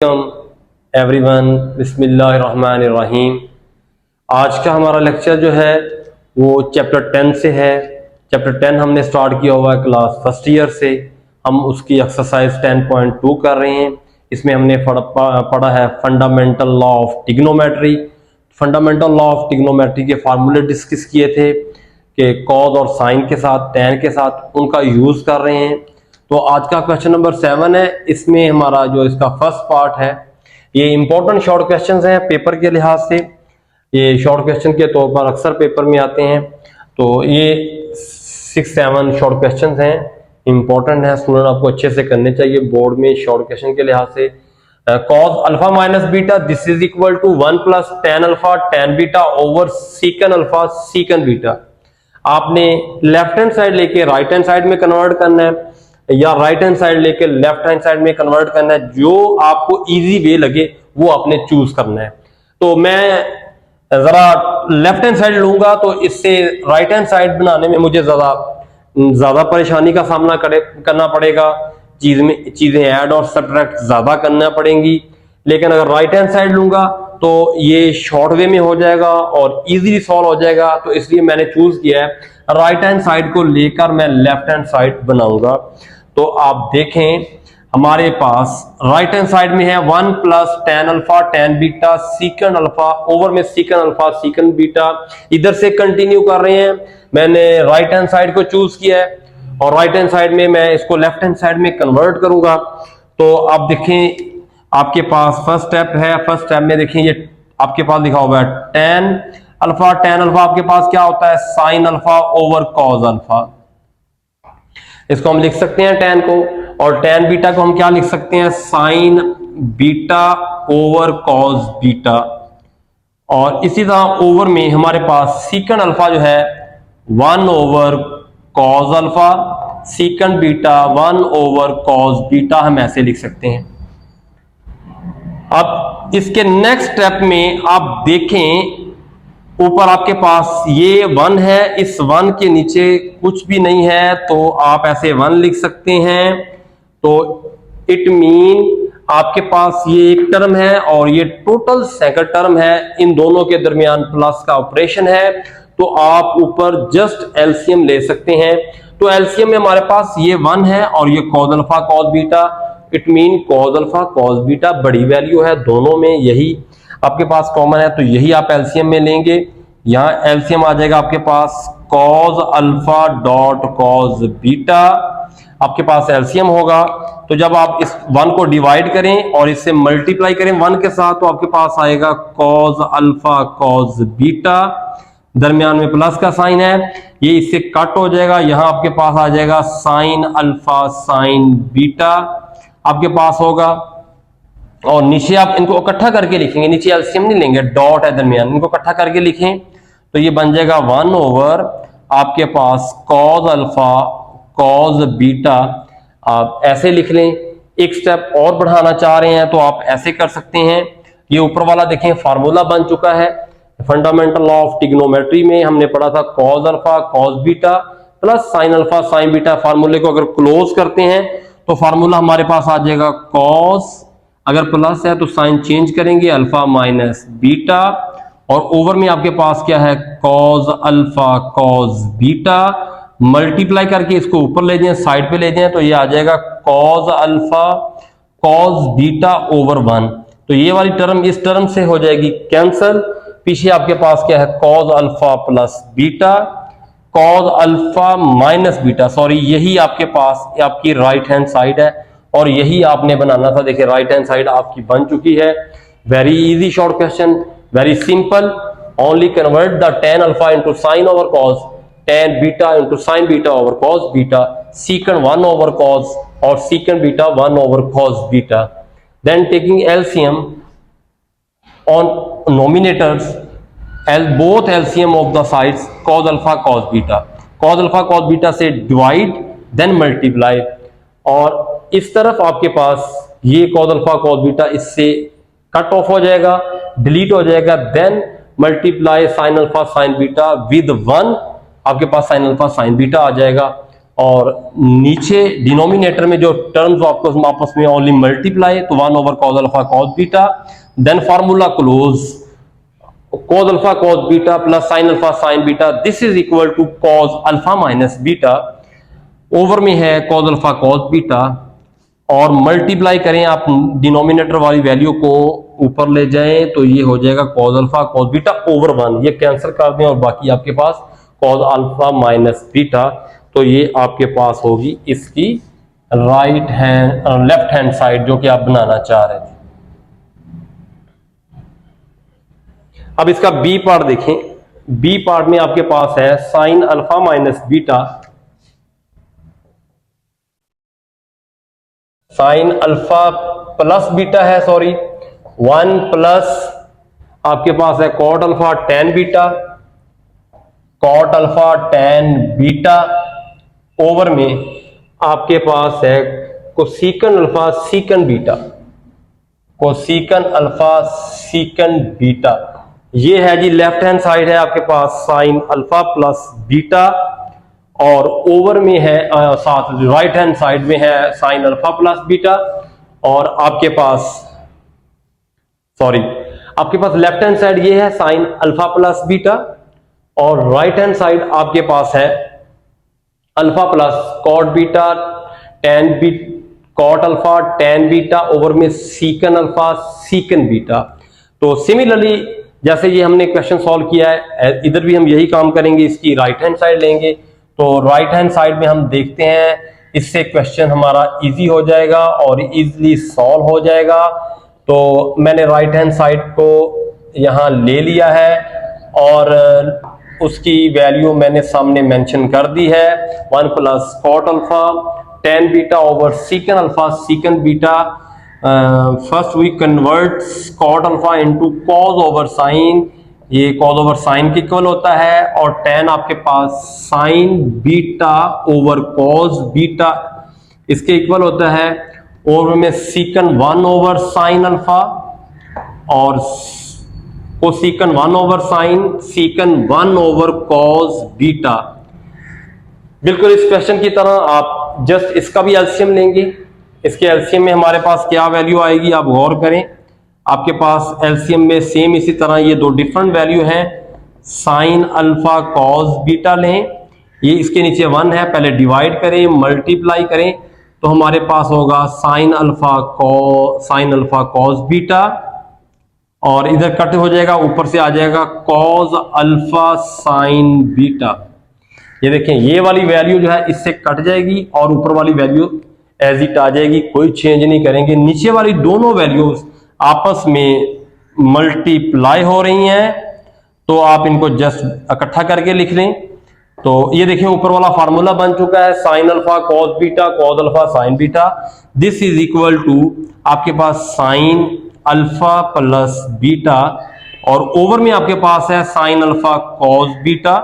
Everyone, बिस्मिल्लाहिर्रहमानिर्रहीम। आज का हमारा लेक्चर जो है वो चैप्टर 10 से है। चैप्टर 10 हमने स्टार्ट किया हुआ है क्लास फर्स्ट ईयर से। हम उसकी एक्सरसाइज 10.2 कर रहे हैं। इसमें हमने पढ़ा है fundamental law of trigonometry. Fundamental law of trigonometry के फार्मूले डिस्कस किए थे कि कॉज और साइन के साथ, टैन के साथ, उनका यूज कर रहे हैं। तो आज का क्वेश्चन नंबर 7 है। इसमें हमारा जो इसका फर्स्ट पार्ट है, ये इंपॉर्टेंट शॉर्ट क्वेश्चंस हैं पेपर के लिहाज से। ये शॉर्ट क्वेश्चन के तौर पर अक्सर पेपर में आते हैं। तो ये 6-7 शॉर्ट क्वेश्चंस हैं, इंपॉर्टेंट है, स्टूडेंट आपको अच्छे से करने चाहिए बोर्ड में शॉर्ट क्वेश्चन के लिहाज से। Cos alpha minus beta this is equal to 1 plus tan alpha ten beta over sec alpha sec beta. आपने लेफ्ट हैंड साइड लेके राइट हैंड साइड में कन्वर्ट करना है या राइट हैंड साइड लेके लेफ्ट हैंड साइड में convert करना है। जो आपको इजी वे लगे वो आपने चूज करना है। तो मैं जरा लेफ्ट हैंड साइड लूंगा तो इससे राइट हैंड साइड बनाने में मुझे ज्यादा परेशानी का सामना करना पड़ेगा। चीजें ऐड और सब्ट्रैक्ट ज्यादा करना पड़ेंगी। लेकिन अगर राइट हैंड साइड लूंगा तो ये शॉर्ट वे में हो जाएगा और इजीली सॉल्व हो जाएगा। तो इसलिए मैंने चूज किया है राइट हैंड साइड को लेकर मैं लेफ्ट हैंड साइड बनाऊंगा। तो आप देखें हमारे पास राइट हैंड साइड में है 1 plus tan alpha ten beta sec alpha over में सीकन अल्फा सीकन बीटा। इधर से कंटिन्यू कर रहे हैं। मैंने राइट हैंड साइड को चूज किया है और राइट हैंड साइड में मैं इसको लेफ्ट हैंड साइड में कन्वर्ट करूंगा। तो आप देखें आपके पास फर्स्ट स्टेप है। फर्स्ट स्टेप में देखें ये आपके पास लिखा हुआ है टेन अल्फा आपके पास क्या होता है sine alpha over cos alpha. इसको हम लिख सकते हैं टेन को, और टेन बीटा को हम क्या लिख सकते हैं sign beta over cos beta. और इसी तरह ओवर में हमारे पास सीकन अल्फा जो है 1 over cos alpha sec beta 1 over cos beta, हम ऐसे लिख सकते हैं। अब इसके नेक्स्ट स्टेप में आप देखें ऊपर आपके पास ये 1 है, इस 1 के नीचे कुछ भी नहीं है तो आप ऐसे 1 लिख सकते हैं। तो इट मीन आपके पास ये एक टर्म है और ये टोटल सेकंड टर्म है, इन दोनों के दरमियान प्लस का ऑपरेशन है। तो आप ऊपर जस्ट एलसीएम ले सकते हैं। तो एलसीएम में हमारे पास ये 1 है और ये cause alpha cos beta. It mean cause alpha cos beta बड़ी वैल्यू है दोनों में, यही आपके पास कॉमन है। तो यही आप एलसीएम में लेंगे। यहां एलसीएम आ जाएगा आपके पास cos alpha dot cos beta, आपके पास एलसीएम होगा। तो जब आप इस 1 को डिवाइड करें और इससे मल्टीप्लाई करें 1 के साथ तो आपके पास आएगा कॉज अल्फा कॉज बीटा, दरमियान में प्लस का साइन है, ये इससे कट हो जाएगा। यहां आपके पास आ जाएगा साइन अल्फा साइन बीटा आपके पास होगा। और नीचे आप इनको इकट्ठा करके लिखेंगे, नीचे एलसीएम नहीं लेंगे, डॉट है दरमियान, इनको इकट्ठा करके लिखें तो ये बन जाएगा 1 ओवर आपके पास कॉज अल्फा कॉज बीटा। आप ऐसे लिख लें। एक स्टेप और बढ़ाना चाह रहे हैं तो आप ऐसे कर सकते हैं। ये ऊपर वाला देखें फार्मूला बन चुका है। फंडामेंटल लॉ ऑफ ट्रिग्नोमेट्री में हमने पढ़ा था cause alpha cos beta plus sine alpha sine beta. फार्मूले को अगर क्लोज करते हैं तो फार्मूला हमारे पास आ जाएगा कॉस, अगर प्लस है तो साइन चेंज करेंगे अल्फा माइनस बीटा, और ओवर में आपके पास क्या है cause alpha cos beta. Multiply करके इसको ऊपर ले जाएं, साइड पे ले जाएं तो ये आ जाएगा cause alpha cos beta over 1। तो ये वाली टर्म इस टर्म से हो जाएगी कैंसल। पीछे आपके पास क्या है cause alpha plus beta cause alpha minus beta, sorry यही आपके पास आपकी राइट हैंड साइड है और यही आपने बनाना था। देखिए राइट हैंड साइड आपकी बन चुकी है। Very easy short question, very simple. Only convert the tan alpha into sine over cos, tan beta into sine beta over cos beta, sec 1 over cos और sec beta 1 over cos beta. Then taking LCM on nominators, both LCM of the sides cos alpha cos beta, cos alpha cos beta से divide then multiply, और इस तरफ आपके पास ये cos alpha cos beta इससे cut off हो जाएगा, डिलीट हो जाएगा। Then multiply sin alpha sin beta with 1, आपके पास sin alpha sin beta आ जाएगा। और नीचे डिनोमिनेटर में जो टर्म्स आपको आपस में ओनली मल्टीप्लाई, तो 1 over cos alpha cos beta, then formula close, cos alpha cos beta plus sine alpha sine beta, this is equal to cos alpha minus beta, over में है cos अल्फा cos बीटा, और multiply करें आप denominator वाली value को ऊपर ले जाएं तो ये हो जाएगा cos alpha cos beta over 1, ये कैंसिल कर दें और बाकी आपके पास cos अल्फा माइनस बीटा, तो ये आपके पास होगी इसकी right hand left hand side जो कि आप बनाना चाह रहे थे। अब इसका बी पार्ट देखें, बी पार्ट में आपके पास है sine alpha minus beta, sine alpha plus beta है, सॉरी 1 प्लस आपके पास है cot alpha ten beta, cot alpha ten beta, over में आपके पास है कोसीकन alpha sec beta, कोसीकन alpha sec beta, ये है जी लेफ्ट हैंड साइड है आपके पास साइन अल्फा प्लस बीटा, और ओवर में है साथ राइट हैंड साइड में है साइन अल्फा प्लस बीटा, और आपके पास सॉरी आपके पास लेफ्ट हैंड साइड ये है साइन अल्फा प्लस बीटा, और राइट हैंड साइड आपके पास है alpha plus cot beta tan beta, cot alpha ten beta, over में सीकन अल्फा सीकन बीटा। तो सिमिलरली जैसे ये हमने क्वेश्चन सॉल्व किया है, इधर भी हम यही काम करेंगे, इसकी राइट हैंड साइड लेंगे, तो राइट हैंड साइड में हम देखते हैं इससे क्वेश्चन हमारा इजी हो जाएगा और इजीली सॉल्व हो जाएगा। तो मैंने राइट हैंड साइड को यहां ले लिया है और उसकी वैल्यू मैंने सामने मेंशन कर दी है, 1 plus cot alpha ten beta over sec alpha sec beta, first we convert cot alpha into cos over sine, ये कॉस ओवर साइन के इक्वल होता है, और टेन आपके पास sine beta over cos beta इसके इक्वल होता है, ओवर में सीकन 1 ओवर साइन अल्फा और cosec 1 over sine sec 1 over cos beta. बिल्कुल इस क्वेश्चन की तरह आप जस्ट इसका भी एलसीएम लेंगे, इसके एलसीएम में हमारे पास क्या वैल्यू आएगी आप गौर करें, आपके पास एलसीएम में सेम इसी तरह ये दो डिफरेंट वैल्यू हैं, साइन अल्फा कॉस बीटा लें, ये इसके नीचे 1 है, पहले डिवाइड करें मल्टीप्लाई करें तो हमारे पास होगा साइन अल्फा कॉस बीटा, और इधर कट हो जाएगा, ऊपर से आ जाएगा कॉस अल्फा साइन बीटा। ये देखें ये वाली वैल्यू जो है इससे कट जाएगी और ऊपर वाली वैल्यू एज इट आ जाएगी, कोई चेंज नहीं करेंगे। नीचे वाली दोनों वैल्यूज आपस में मल्टीप्लाई हो रही हैं, तो आप इनको जस्ट इकट्ठा करके लिख लें। तो ये देखें ऊपर वाला फार्मूला बन चुका है, sine alpha cos beta cos alpha sine beta, this is equal to आपके पास साइन अल्फा प्लस बीटा, और ओवर में आपके पास है sine alpha cos beta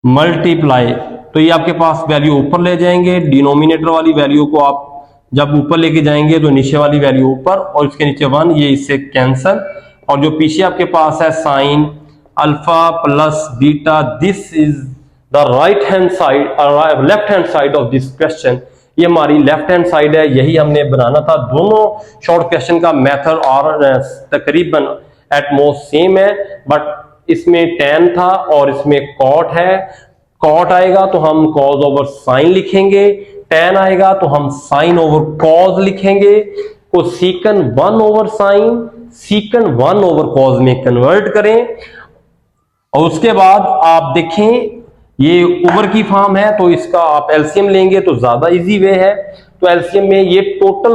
multiply, तो ये आपके पास वैल्यू ऊपर ले जाएंगे, डिनोमिनेटर वाली वैल्यू को आप जब ऊपर लेके जाएंगे तो नीचे वाली वैल्यू ऊपर और इसके नीचे 1, ये इससे कैंसल, और जो पीछे आपके पास है sine alpha plus beta, this is the right hand side left hand side of this question, ये हमारी लेफ्ट हैंड साइड है, यही हमने बनाना था। दोनों शॉर्ट क्वेश्चन का मेथड और तकरीबन एटमोस्ट सेम है, बट इसमें tan था और इसमें cot है, cot आएगा तो हम cos ओवर साइन लिखेंगे, tan आएगा तो हम साइन ओवर cos लिखेंगे, को सीकन 1 over sine sec 1 over cos में कन्वर्ट करें, और उसके बाद आप देखें ये ओवर की फॉर्म है तो इसका आप एलसीएम लेंगे तो ज्यादा इजी वे है। तो एलसीएम में ये टोटल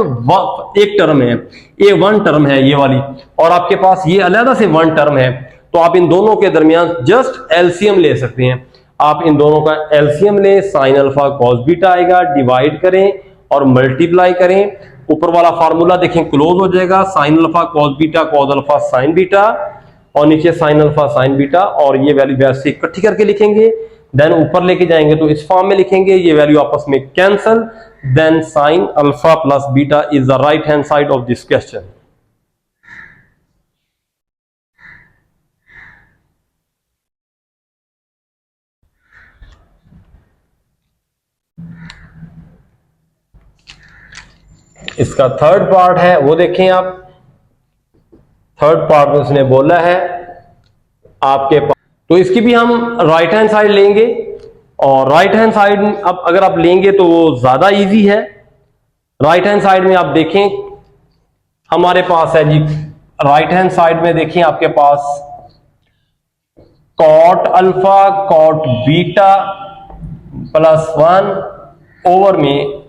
एक टर्म है, ये 1 टर्म है ये वाली, और आपके पास ये अलग से 1 टर्म है, तो आप इन दोनों के दरमियान जस्ट एलसीएम ले सकते हैं। आप इन दोनों का एलसीएम लें, साइन अल्फा कॉस बीटा आएगा, डिवाइड करें और मल्टीप्लाई करें, ऊपर वाला फार्मूला देखें क्लोज हो जाएगा, sign alpha cos beta cos alpha sine beta, और नीचे साइन अल्फा साइन बीटा, और ये वैल्यू वैसे इकट्ठी करके लिखेंगे, देन ऊपर लेके जाएंगे तो इस फॉर्म में लिखेंगे, ये वैल्यू आपस में cancel, then sine alpha plus beta is the right hand side of this question. इसका थर्ड पार्ट है वो देखें आप। थर्ड पार्ट में उसने बोला है आपके पास, तो इसकी भी हम राइट हैंड साइड लेंगे। और राइट हैंड साइड अब अगर आप लेंगे तो वो ज्यादा इजी है। राइट हैंड साइड में आप देखें हमारे पास है जी, राइट हैंड साइड में देखें आपके पास cot alpha cot beta plus 1 over में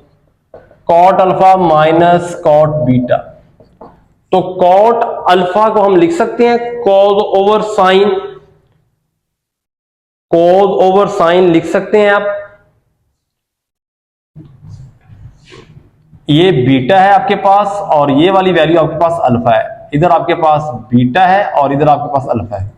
cot alpha minus cot beta. तो कॉट अल्फा को हम लिख सकते हैं cos over sine, cos over sine लिख सकते हैं आप। ये बीटा है आपके पास और ये वाली वैल्यू आपके पास अल्फा है। इधर आपके पास बीटा है और इधर आपके पास अल्फा है।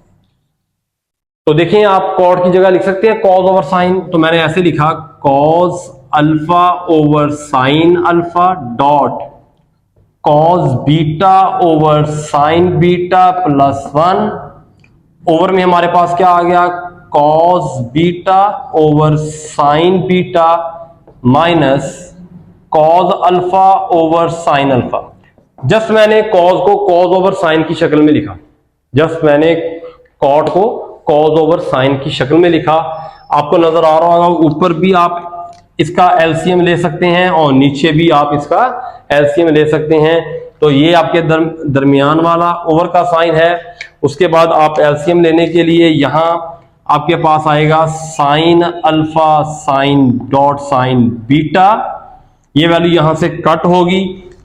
तो देखिए आप कॉट की जगह लिख सकते हैं कॉज ओवर साइन। तो मैंने ऐसे लिखा cause alpha over sine alpha dot cos beta over sine beta plus 1 over में हमारे पास क्या आ गया cos beta over sine beta minus cos alpha over sine alpha. Just मैंने कॉज को कॉज ओवर साइन की शक्ल में लिखा, जस्ट मैंने कॉट को कॉज ओवर साइन की शक्ल में लिखा। आपको नजर आ रहा होगा ऊपर भी आप इसका एलसीएम ले सकते हैं और नीचे भी आप इसका एलसीएम ले सकते हैं। तो ये आपके दरमियान वाला ओवर का साइन है। उसके बाद आप एलसीएम लेने के लिए यहां आपके पास आएगा sine alpha sine dot sine beta, ये वैल्यू यहां से कट होगी।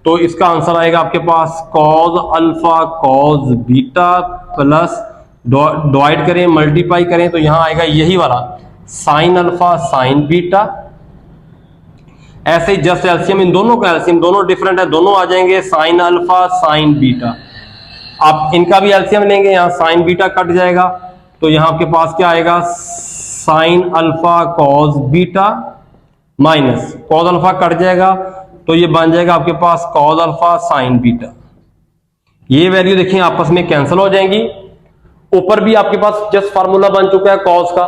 तो इसका आंसर आएगा आपके पास cos alpha cos beta plus divide करें मल्टीप्लाई करें तो यहां आएगा यही वाला साइन अल्फा साइन बीटा। ऐसे ही जस्ट एलसीएम इन दोनों का एलसीएम दोनों डिफरेंट है, दोनों आ जाएंगे साइन अल्फा साइन बीटा। आप इनका भी एलसीएम लेंगे, यहां साइन बीटा कट जाएगा तो यहां आपके पास क्या आएगा sine alpha cos beta minus cos alpha cut जाएगा तो ये बन जाएगा आपके पास कॉज अल्फा साइन बीटा। ये वैल्यू देखिए आपस में कैंसिल हो जाएंगी। ऊपर भी आपके पास जस्ट फार्मूला बन चुका है कॉज का,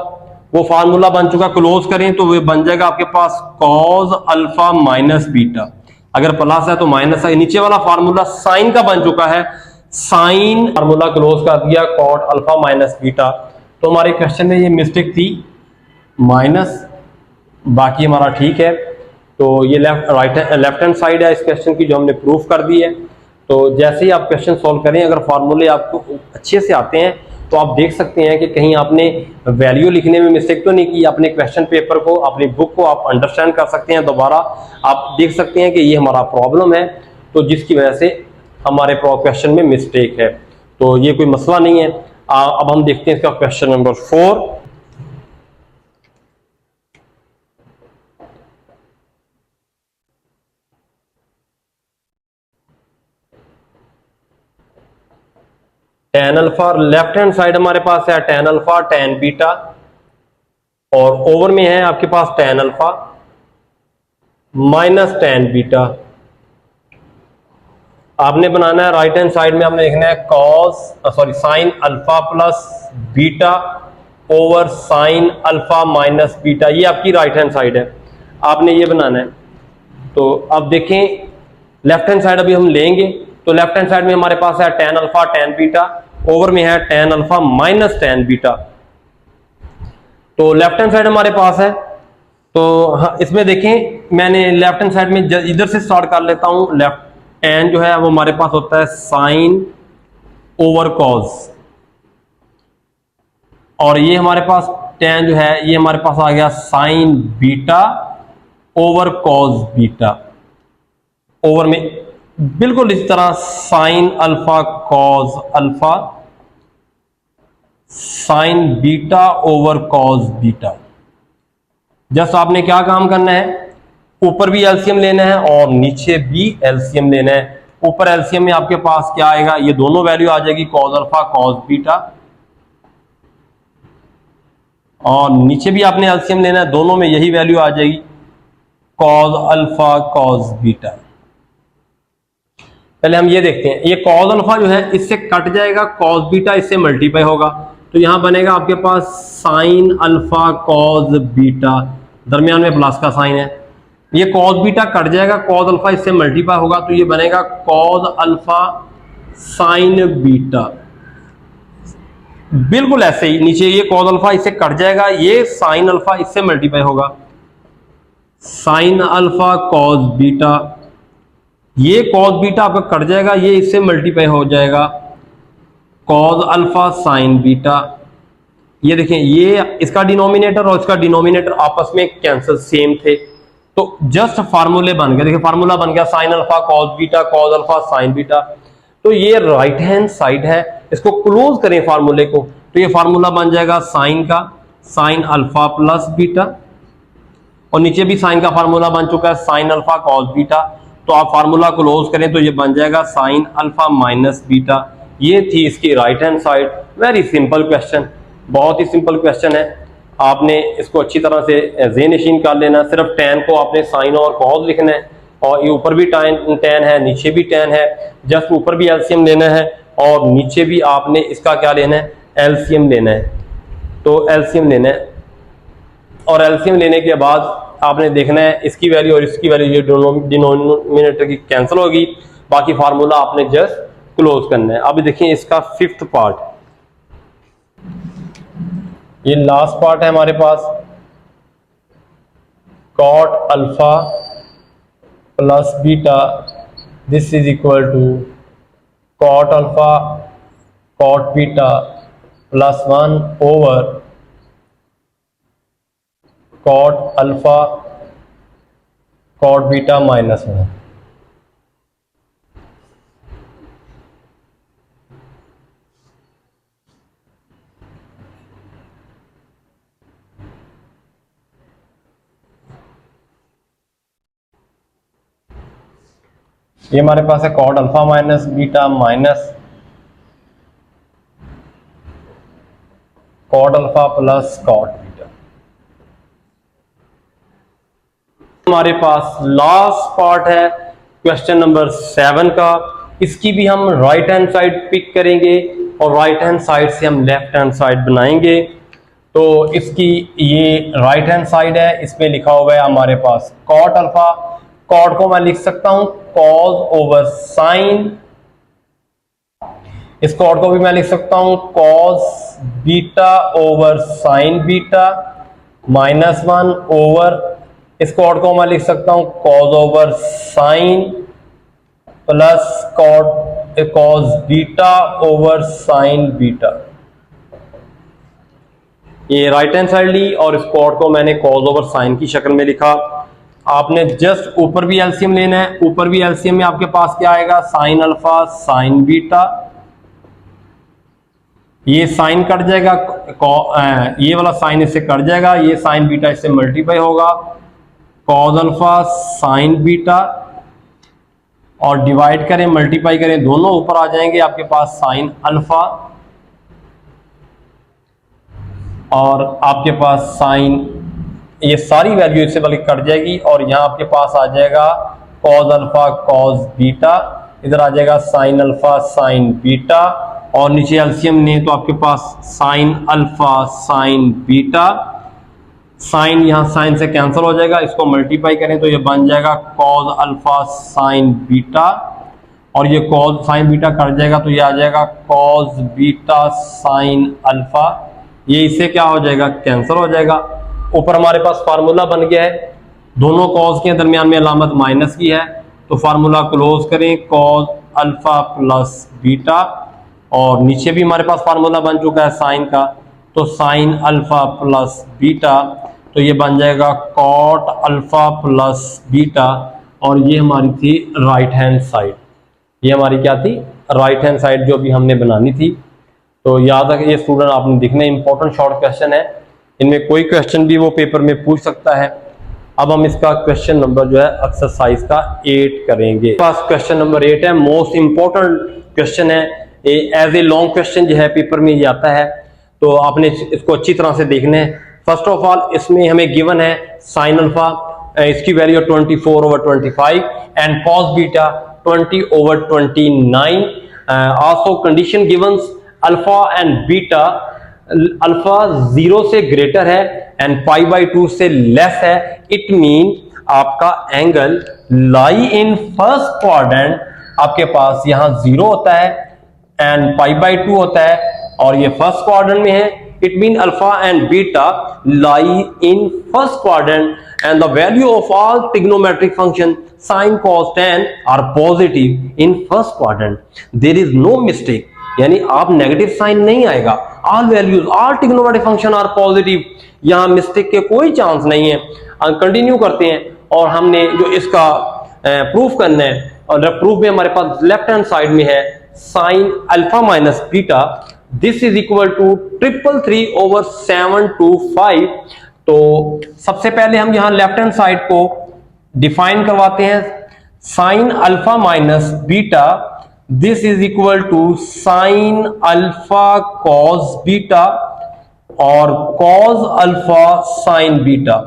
वो फार्मूला बन चुका, क्लोज करें तो वो बन जाएगा आपके पास कॉज अल्फा माइनस बीटा। अगर प्लस है तो माइनस है। नीचे वाला फार्मूला साइन का बन चुका है, साइन फार्मूला क्लोज कर दिया कॉट अल्फा माइनस बीटा। तो हमारे क्वेश्चन में ये मिस्टेक थी माइनस, बाकी हमारा ठीक है। तो ये लेफ्ट हैंड साइड है इस क्वेश्चन की जो हमने प्रूफ कर दी है। तो जैसे ही आप क्वेश्चन सॉल्व करें अगर फार्मूले आपको अच्छे से आते हैं तो आप देख सकते हैं कि कहीं आपने वैल्यू लिखने में मिस्टेक तो नहीं की। अपने क्वेश्चन पेपर को अपनी बुक को आप अंडरस्टैंड कर सकते हैं, दोबारा आप देख सकते हैं कि ये हमारा प्रॉब्लम है तो जिसकी वजह से हमारे क्वेश्चन में मिस्टेक है। तो ये कोई मसला नहीं है। अब हम देखते हैं इसका question number 4। Ten alpha left hand side हमारे पास है टेन अल्फा टेन बीटा और ओवर में है आपके पास ten alpha minus ten beta. आपने बनाना है राइट हैंड साइड में, हमने लिखना है cos sine alpha plus beta over sine alpha minus beta. ये आपकी राइट हैंड साइड है, आपने ये बनाना है। तो अब देखें लेफ्ट हैंड साइड अभी हम लेंगे तो लेफ्ट हैंड साइड में हमारे पास है ten alpha ten beta, over में है ten alpha minus ten beta. तो लेफ्ट हैंड साइड हमारे पास है तो हाँ, इसमें देखें मैंने लेफ्ट हैंड साइड में इधर से स्टार्ट कर लेता हूं। लेफ्ट टेन जो है वो हमारे पास होता है साइन ओवर कॉज और ये हमारे पास टेन जो है ये हमारे पास आ गया sign beta over cos beta. Over में बिल्कुल इस तरह sine alpha cause alpha sine beta over cos beta. Just आपने क्या काम करना है, ऊपर भी एलसीएम लेना है और नीचे भी एलसीएम लेना है। ऊपर एलसीएम में आपके पास क्या आएगा, ये दोनों वैल्यू आ जाएगी कॉज अल्फा कॉज बीटा और नीचे भी आपने एलसीएम लेना है, दोनों में यही वैल्यू आ जाएगी कॉज अल्फा कॉज बीटा। पहले हम ये देखते हैं, ये कॉज अल्फा जो है इससे कट जाएगा, कॉज बीटा इससे मल्टीप्लाई होगा तो यहां बनेगा आपके पास साइन अल्फा कॉज बीटा, दरमियान में प्लस का साइन है ये कॉस बीटा कट जाएगा, कॉस अल्फा इससे मल्टीप्लाई होगा तो ये बनेगा कॉस अल्फा साइन बीटा। बिल्कुल ऐसे ही नीचे ये कॉस अल्फा इससे कट जाएगा, ये साइन अल्फा इससे मल्टीप्लाई होगा, साइन अल्फा कॉस बीटा। ये कॉस बीटा आपका कट जाएगा, ये इससे मल्टीप्लाई हो जाएगा कॉस अल्फा साइन बीटा। ये देखें, ये इसका डिनोमिनेटर और इसका डिनोमिनेटर आपस में कैंसिल सेम थे, तो जस्ट फार्मूले बन गए। देखिए फार्मूला बन गया sign alpha cos beta, cos alpha sine beta. तो ये राइट हैंड साइड है, इसको क्लोज करें फार्मूले को, तो ये फार्मूला बन जाएगा साइन का, साइन अल्फा प्लस बीटा, और नीचे भी साइन का फार्मूला बन चुका है साइन अल्फा कॉस बीटा। तो आप फार्मूला क्लोज करें तो ये बन जाएगा साइन अल्फा माइनस बीटा। ये थी इसकी right hand side. Very simple question, बहुत ही सिंपल क्वेश्चन है। आपने इसको अच्छी तरह से ज़हन-ए-नशीं निकाल लेना। सिर्फ tan को आपने साइन और कॉस लिखना है, और ये ऊपर भी tan है, नीचे भी tan है, जस्ट ऊपर भी एलसीएम लेना है और नीचे भी आपने इसका क्या लेना है, एलसीएम लेना है। तो एलसीएम लेना है, और एलसीएम लेने के बाद आपने देखना है इसकी वैल्यू और इसकी वैल्यू, ये डिनोमिनेटर की कैंसिल होगी, बाकी फार्मूला आपने जस्ट क्लोज करना है। अब देखिए इसका फिफ्थ पार्ट, ये लास्ट पार्ट है हमारे पास, cot alpha plus beta this is equal to cot alpha cot beta plus 1 over cot alpha cot beta minus 1। ये हमारे पास है cot alpha minus beta minus cot alpha plus cot beta. हमारे पास last part है question number 7 का। इसकी भी हम राइट हैंड साइड पिक करेंगे और राइट हैंड साइड से हम लेफ्ट हैंड साइड बनाएंगे। तो इसकी ये राइट हैंड साइड है, इसमें लिखा हुआ है हमारे पास कॉट अल्फा, कॉट को मैं लिख सकता हूं कॉस ओवर साइन, इस कॉट को भी मैं लिख सकता हूं cos beta over sine beta minus 1 over, इस कॉट को मैं लिख सकता हूं cos over sine plus cos beta over sine beta. ये राइट हैंड साइड ली और इस कॉट को मैंने कॉस ओवर साइन की शक्ल में लिखा। आपने जस्ट ऊपर भी एलसीएम लेना है, ऊपर भी एलसीएम में आपके पास क्या आएगा, साइन अल्फा साइन बीटा, ये साइन कट जाएगा, ये वाला साइन इससे कट जाएगा, ये साइन बीटा इससे मल्टीप्लाई होगा कॉस अल्फा साइन बीटा, और डिवाइड करें मल्टीप्लाई करें दोनों ऊपर आ जाएंगे आपके पास साइन अल्फा, और आपके पास साइन, ये सारी वैल्यू इससे बल्कि कट जाएगी और यहाँ आपके पास आ जाएगा कॉस अल्फा कॉस बीटा, इधर आ जाएगा साइन अल्फा साइन बीटा, और नीचे एलसीएम ने तो आपके पास sine alpha sine beta, sine यहाँ साइन से कैंसिल हो जाएगा, इसको मल्टीप्लाई करें तो ये बन जाएगा कॉस अल्फा साइन बीटा, और ये कॉस साइन बीटा कट जाएगा तो ये आ जाएगा कॉस बीटा साइन अल्फा, ये इससे क्या हो जाएगा, कैंसिल हो जाएगा। ऊपर हमारे पास फार्मूला बन गया है, दोनों कॉस के दरमियान में अलामत माइनस की है, तो फार्मूला क्लोज करें कॉस अल्फा प्लस बीटा, और नीचे भी हमारे पास फार्मूला बन चुका है साइन का, तो साइन अल्फा प्लस बीटा, तो ये बन जाएगा कॉट अल्फा प्लस बीटा, और ये हमारी थी राइट हैंड साइड। ये हमारी क्या थी, राइट हैंड साइड जो भी हमने बनानी थी। तो याद रखिए ये स्टूडेंट आपने दिखने, इंपॉर्टेंट शॉर्ट क्वेश्चन है, इनमें कोई क्वेश्चन भी वो पेपर में पूछ सकता है। अब हम इसका क्वेश्चन नंबर जो है एक्सरसाइज का 8 करेंगे। पास क्वेश्चन नंबर 8 है, मोस्ट इंपॉर्टेंट क्वेश्चन है, एज ए लॉन्ग क्वेश्चन जो है पेपर में ये आता है, तो आपने इसको अच्छी तरह से देखना है। फर्स्ट ऑफ ऑल इसमें हमें गिवन है साइन अल्फा, इसकी value 24/25 and cos beta 20/29। Also condition givens alpha and beta, alpha 0 से ग्रेटर है एंड π/2 से लेस है, इट मीन आपका angle lie in first quadrant, आपके पास यहां 0 होता है एंड π/2 होता है और ये फर्स्ट क्वाड्रेंट में है। It mean alpha and beta lie in first quadrant and the value of all trigonometric function sin cos tan are positive in first quadrant. There is no mistake, यानी आप negative sine नहीं आएगा। All values all trigonometric function are positive, यहां mistake के कोई chance नहीं है। Continue करते हैं और हमने जो इसका प्रूफ करना है, और प्रूफ में हमारे पास लेफ्ट हैंड साइड में है sine alpha minus beta, this is equal to 333/725। तो सबसे पहले हम यहां लेफ्ट हैंड साइड को डिफाइन करवाते हैं। Sine alpha minus beta, this is equal to sine alpha cos beta और कॉस अल्फा साइन बीटा।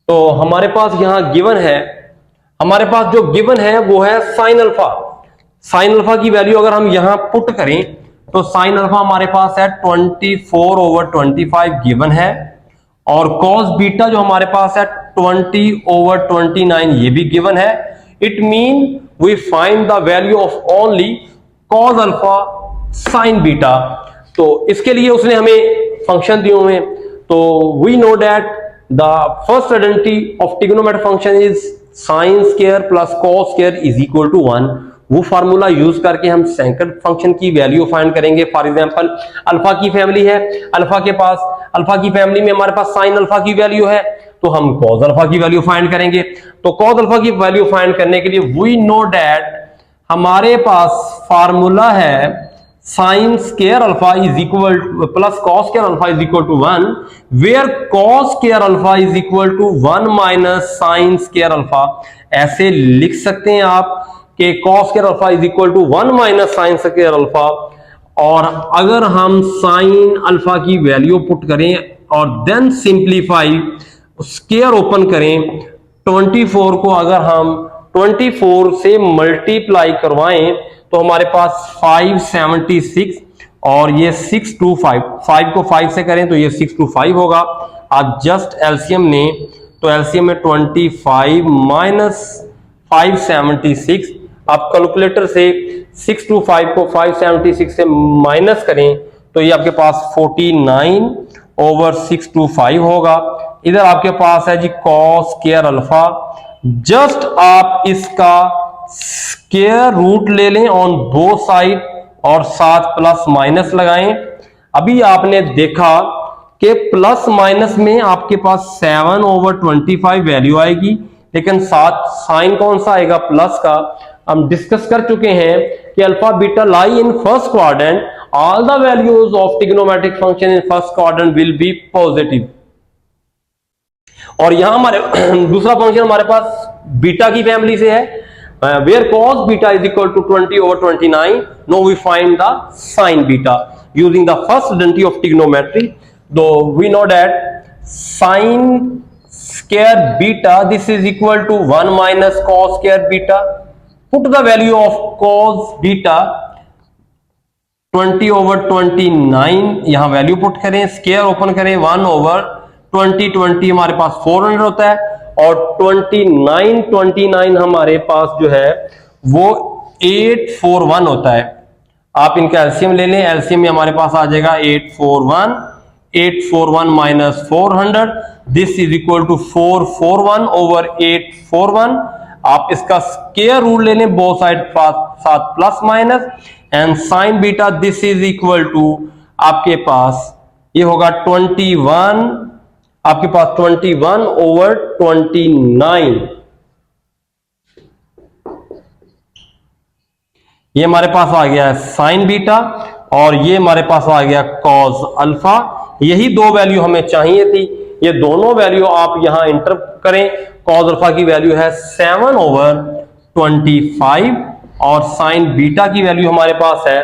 तो हमारे पास यहां गिवन है, हमारे पास जो गिवन है वो है साइन अल्फा। साइन अल्फा की वैल्यू अगर हम यहां पुट करें तो साइन अल्फा हमारे पास है 24/25 गिवन है, और कॉस बीटा जो हमारे पास है 20/29 ये भी गिवन है। It mean we find the value of only cos alpha sine beta. तो इसके लिए उसने हमें फंक्शन दिए हुए हैं। तो we know that the first identity of trigonometric function is sine square plus cos square is equal to 1। वो फार्मूला यूज करके हम सेकंड फंक्शन की वैल्यू फाइंड करेंगे। फॉर एग्जांपल अल्फा की फैमिली है, अल्फा के पास, अल्फा की फैमिली में हमारे पास साइन अल्फा की वैल्यू है, तो हम कॉस अल्फा की वैल्यू फाइंड करेंगे। तो कॉस अल्फा की वैल्यू फाइंड करने के लिए वी नो दैट हमारे पास फार्मूला है sine square alpha is equal plus cos square alpha is equal to 1, where cos square alpha is equal to 1 minus sine square alpha. ऐसे लिख सकते हैं आप कि cos square alpha is equal to 1 minus sine square alpha. और अगर हम sine alpha की वैल्यू पुट करें और देन सिंप्लीफाई, स्क्वायर ओपन करें, 24 को अगर हम 24 से मल्टीप्लाई करवाएं तो हमारे पास 576 और ये 625, 5 को 5 से करें तो ये 625 होगा। आप जस्ट एलसीएम ने तो एलसीएम में 25 माइनस 576, आप कैलकुलेटर से 625 को 576 से माइनस करें तो ये आपके पास 49/625 होगा। इधर आपके पास है जी कॉस स्क्वायर अल्फा, जस्ट आप इसका स्क्वायर रूट ले लें ऑन बोथ साइड और साथ प्लस माइनस लगाएं। अभी आपने देखा कि प्लस माइनस में आपके पास 7/25 वैल्यू आएगी, लेकिन साथ साइन कौन सा आएगा, प्लस का। हम डिस्कस कर चुके हैं कि alpha beta lie in first quadrant, all the values of trigonometric function in first quadrant will be positive. और यहां हमारे दूसरा फंक्शन हमारे पास बीटा की फैमिली से है, where cos beta is equal to 20/29. Now we find the sin beta using the first identity of trigonometry. Though we know that sin square beta, this is equal to 1 minus cos square beta. Put the value of cos beta 20/29, यहां value put करें, square open करें, 1/20 हमारे पास 400 होता है, और 29 हमारे पास जो है वो 841 होता है। आप इनका एलसीएम ले लें, एलसीएम में हमारे पास आ जाएगा 841 minus 400, this is equal to 441/841। आप इसका स्क्वायर रूट ले लें बोथ साइड साथ plus minus, and sine beta this is equal to आपके पास ये होगा 21, आपके पास 21/29। ये हमारे पास आ गया है साइन बीटा और ये हमारे पास आ गया कॉस अल्फा। यही दो वैल्यू हमें चाहिए थी, ये दोनों वैल्यू आप यहां इंटर करें। कॉस अल्फा की वैल्यू है 7/25 और साइन बीटा की वैल्यू हमारे पास है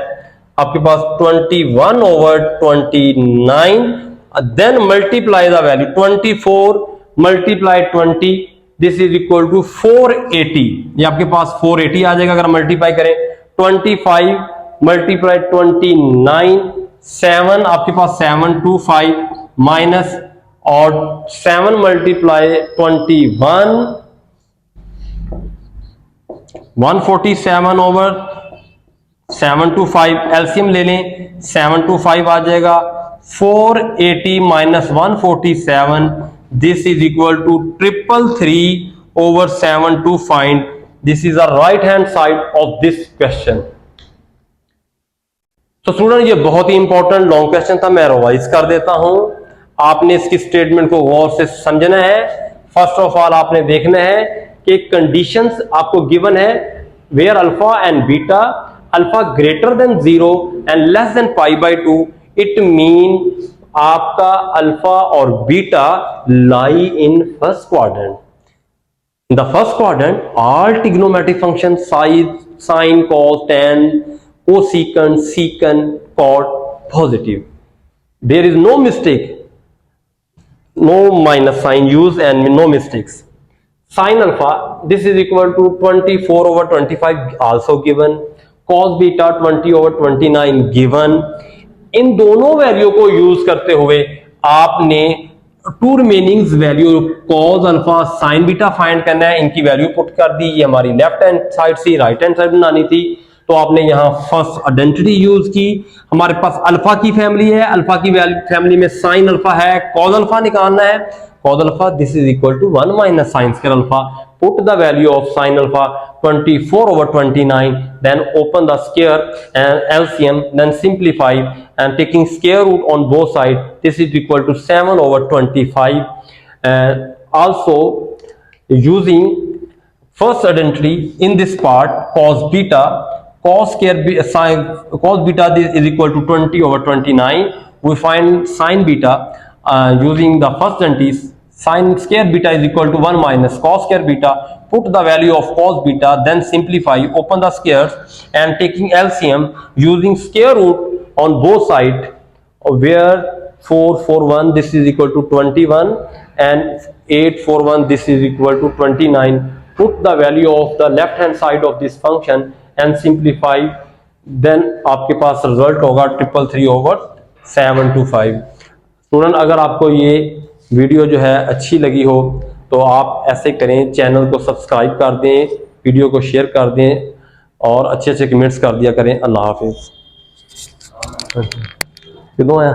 आपके पास 21/29। then multiply the value 24 multiply 20, this is equal to 480। ये आपके पास 480 आ जाएगा अगर मल्टीप्लाई करें। 25 multiply 29, 7 आपके पास 725 माइनस और 7 multiply 21 147 ओवर 725 एलसीएम ले लें, 725 आ जाएगा। 480 minus 147, this is equal to 333 over 7 to find, this is the right hand side of this question. तो स्टूडेंट ये बहुत ही इंपॉर्टेंट लॉन्ग क्वेश्चन था, मैं रिवाइज कर देता हूं। आपने इसकी स्टेटमेंट को गौर से समझना है। फर्स्ट ऑफ ऑल आपने देखना है कि कंडीशंस आपको गिवन है, where alpha and beta, alpha greater than 0 and less than π/2, it mean आपका अल्फा और beta lie in first quadrant. In the first quadrant, all trigonometric functions sine, cos, tan, cosecant, secant, cot, positive. There is no mistake, no minus sign used and no mistakes. Sin alpha, this is equal to 24 over 25 also given. Cos beta 20 over 29 given. इन दोनों value को use करते हुए आपने two remaining value cos alpha sine beta find करना है। इनकी value put कर दी। ये हमारी लेफ्ट हैंड साइड से राइट हैंड साइड बनानी थी, तो आपने यहां फर्स्ट आइडेंटिटी यूज की। हमारे पास अल्फा की फैमिली है, अल्फा की फैमिली में साइन अल्फा है, कॉस अल्फा निकालना है। Cos alpha this is equal to 1 minus sine square alpha. Put the value of sine alpha 24 over 29, then open the square and LCM, then simplify and taking square root on both sides, this is equal to 7 over 25. And also using first identity in this part, cos beta, cos square sin cos beta this is equal to 20 over 29. We find sin beta using the first identity, sin square beta is equal to 1 minus cos square beta. Put the value of cos beta, then simplify, open the squares and taking LCM using square root on both sides, where 441 this is equal to 21 and 841 this is equal to 29. Put the value of the left hand side of this function and simplify, then आपके पास result होगा 333 over 725। Student अगर आपको ये video जो है अच्छी लगी हो तो आप ऐसे करें, चैनल को सब्सक्राइब कर दें, वीडियो को शेयर कर दें और अच्छे अच्छे कमेंट्स कर दिया करें। अल्लाह हाफिज। कितों आया